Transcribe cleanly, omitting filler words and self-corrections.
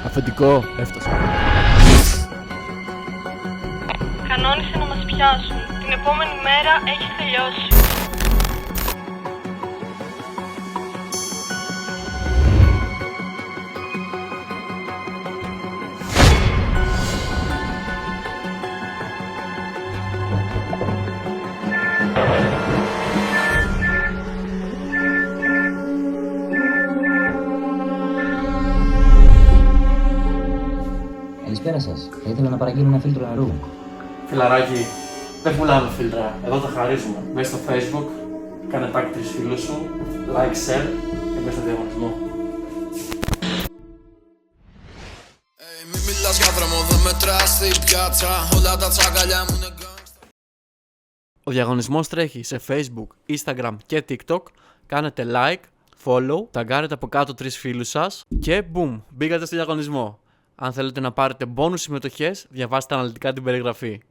Αφεντικό, έφτασα. Κανόνισε να μας πιάσουν. Την επόμενη μέρα έχει τελειώσει. Καλησπέρα σας. Θα ήθελα να παραγγείλω ένα φίλτρο νερού. Φιλαράκι, δεν πουλάμε φίλτρα. Εδώ τα χαρίζουμε. Μπες στο Facebook, κάνε tag 3 φίλους σου, like, share και μπες στο διαγωνισμό. Μην μιλάς για δρόμο, δεν μετράς στην πιάτσα. Όλα τα τσαγκαλιά μου είναι gangsta. Ο διαγωνισμός τρέχει σε Facebook, Instagram και TikTok. Κάνετε like, follow, ταγκάρετε από κάτω 3 φίλους σας και boom, μπήκατε στο διαγωνισμό. Αν θέλετε να πάρετε bonus συμμετοχές, διαβάστε αναλυτικά την περιγραφή.